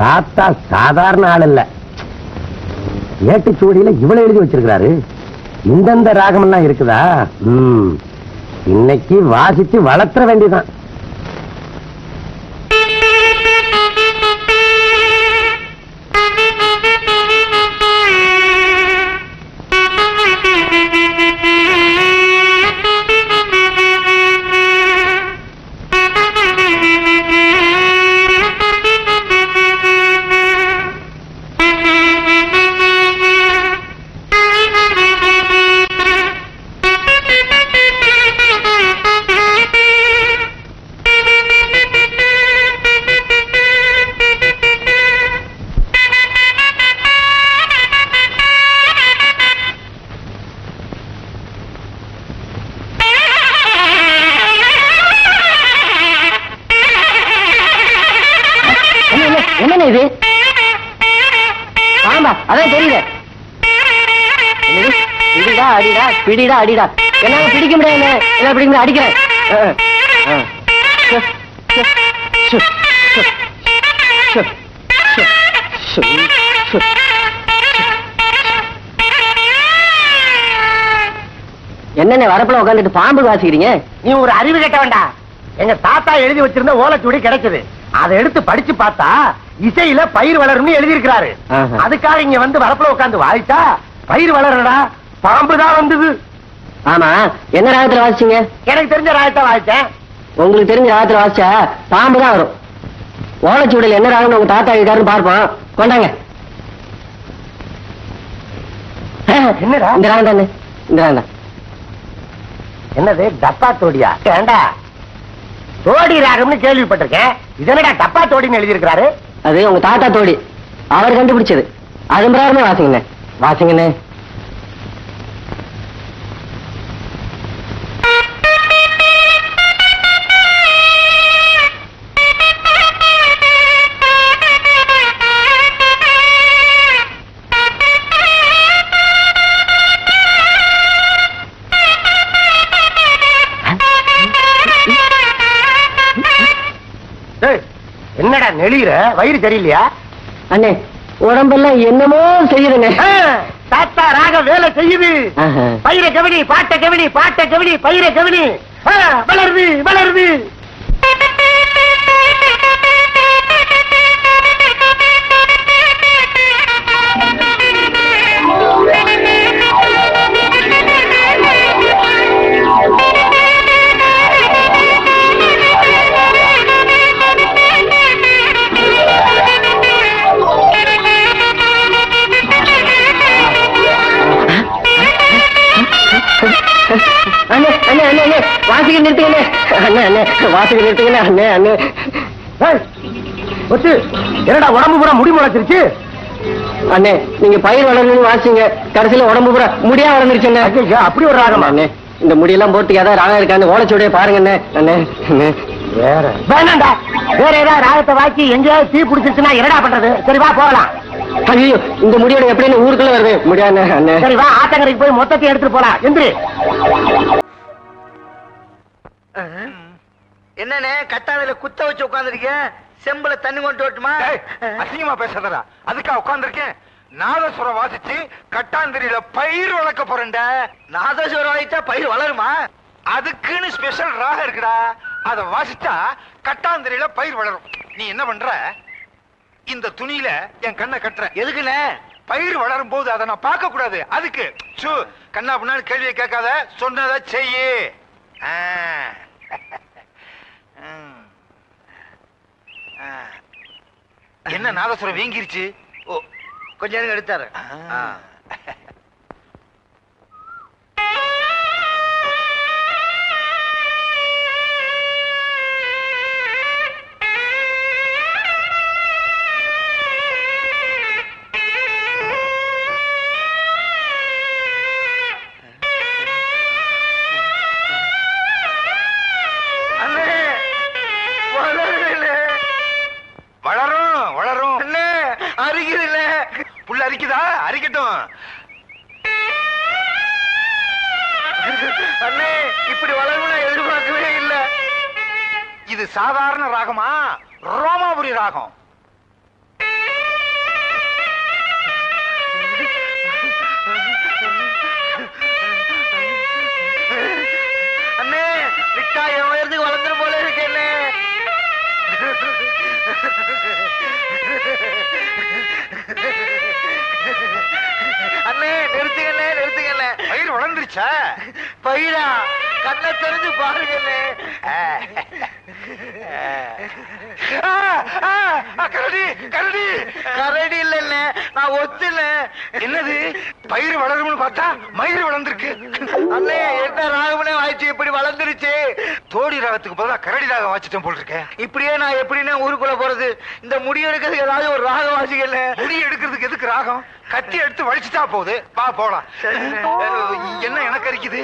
தாத்தா சாதாரண ஆள் இல்ல. ஏட்டுச்சூடியில இவ்வளவு எழுதி வச்சிருக்கிறாரு. இந்தந்த ராகம் எல்லாம் இருக்குதா? இன்னைக்கு வாசிச்சு வளர்த்த வேண்டியதான். அதான் தெரியல. பிடிடா அடிடா பிடிடா அடிடா. என்னால பிடிக்க முடியாது. என்ன பிடிக்க முடியாது, அடிக்கிறேன். என்னென்ன வரப்புல உட்காந்துட்டு பாம்பு வாசிக்கிறீங்க? நீ ஒரு அறிவு கேட்ட வேண்டாம். எங்க தாத்தா எழுதி வச்சிருந்த ஓலைச்சுவடி கிடைச்சது. அதை எடுத்து படிச்சு பார்த்தா இசையில பயிர் வளரும்னு எழுதி இருக்கிறாரு. அதுக்காக இங்க வந்து வரப்புல உட்காந்து வாய்ச்சா பயிர் வளரடா, பாம்பு தான் வந்தது. ஆமா, என்ன ராகத்துல வாசிச்சீங்க? எனக்கு தெரிஞ்ச ராகத்தை வாசிச்சேன். உங்களுக்கு தெரிஞ்ச ராகத்துல வாசிச்சா பாம்பு தான் வரும். ஓலைச்சுவடியில் என்ன ராகம் உங்க தாத்தா எழுதிட்டாருன்னு பார்ப்போம். கொண்டாங்க. என்னடா இந்த ராகம் தானே? இந்த ராகம் தான். என்னது டப்பா தோடியா? ஏண்டா தோடி ராகம்னு கேள்விப்பட்டிருக்கேன். இதனடா டப்பா தோடின்னு எழுதி இருக்கிறாரு. அது உங்க தாத்தா தோடி, அவர் கண்டுபிடிச்சது. அது பிரகாரமே வாசிங்கண்ணே. வாசிங்கண்ணே. என்னடா நெளிற? வயிறு சரியில்லையா? அண்ணே உடம்பெல்லாம் என்னமோ செய்யுதுங்க. தாத்தா ராக வேலை செய்யுது. பயிரை கவனி, பாட்ட கவனி, பாட்ட கவனி, பயிரை கவனி. வளருது வளருது. வாசிக்க நிறுத்துங்க அண்ணே. அண்ணே வாசிக்க நிறுத்துங்க அண்ணே. அண்ணே என்னடா உடம்பு பூரா முடி முளைச்சிருச்சு? அண்ணே நீங்க பயிர் வளரணும்னு வாசிங்க, கடைசியில உடம்பு பூரா முடியா வளர்ந்துருச்சு. அப்படி ஒரு ராகம் அண்ணே. இந்த முடியெல்லாம் போட்டு ஏதாவது ராகம் இருக்கான்னு ஓலைச்சுவடியே பாருங்க அண்ணே. அண்ணே வேற வேணாண்டா, வேற ஏதாவது ராகத்தை வாக்கி எங்கேயாவது தீ பிடிச்சிருச்சுன்னா என்னடா பண்றது? சரி வா போகலாம். ஐயோ இந்த முடியோட எப்படின்னு ஊருக்குள்ள வருது முடியாது அண்ணே. சரி வா, ஆத்தங்கரைக்கு போய் மொத்தத்தையும் எடுத்துட்டு போலாம். எந்திரி. என்னன்னு கட்டாதையில குத்த வச்சு உட்காந்துருக்கேன். செம்புல தண்ணி கொண்டு வரட்டுமா? அசிங்கமா பேசாதடா. அதுக்கா உட்காந்துருக்கேன். நாதஸ்வரம் வாசிச்சு கட்டாந்திரியில பயிர் வளர்க்க போறேன். நாதஸ்வரம் வாசிச்சா பயிர் வளருமா? அதுக்குன்னு ஸ்பெஷல் ராகம் இருக்குடா. அத வாசிச்சா கட்டாந்திரியில பயிர் வளரும். நீ என்ன பண்ற? இந்த துணியில என் கண்ணை கட்டுற. எதுக்குன்னு? பயிர் வளரும் போது அதை நான் பார்க்க கூடாது. அதுக்கு கண்ணா பின்னாடி கேள்வியை கேட்காத, சொன்னதை செய்யு. என்ன நாதஸ்வரம் வீங்கிருச்சு? ஓ கொஞ்ச நேரம் எடுத்தாரு. அரிக்குதா? அரிக்கட்டும். அண்ணே இப்படி வளரும்னு எதிர்பார்க்கவே இல்லை. இது சாதாரண ராகமா? ரோமா தர்மாபுரி ராகம். அண்ணே விட்டா என் உயரத்துக்கு வளர்ந்துரும் போல இருக்கு அண்ணே. அண்ணே நிறுத்துங்கண்ணே நிறுத்துங்கண்ணே. பயிர் வளர்ந்துருச்சா? பயிரா கண்ணை தெரிஞ்சு பாருங்கண்ணே. கரடி கரடி கரடி இல்ல நான் ஒத்துன. என்னது பயிர் வளரும்னு பார்த்தா மயிர் வளர்ந்துருக்கு. அண்ணே என்ன ராகம்னே வாய்ச்சி இப்படி வளர்ந்துருச்சு. தோடி ராகத்துக்கு பதிலா கரடி ராகம் வாச்சிட்டேன் போல் இருக்கேன். இப்படியே நான் எப்படின்னா ஊருக்குள்ள போறது? இந்த முடி எடுக்கிறதுக்கு ஏதாவது ஒரு ராகம் வாசிக்கல. முடி எடுக்கிறதுக்கு எதுக்கு ராகம்? கத்தி எடுத்து வலிச்சுட்டா போகுது. வா போலாம். என்ன எனக்கு அரிக்குது?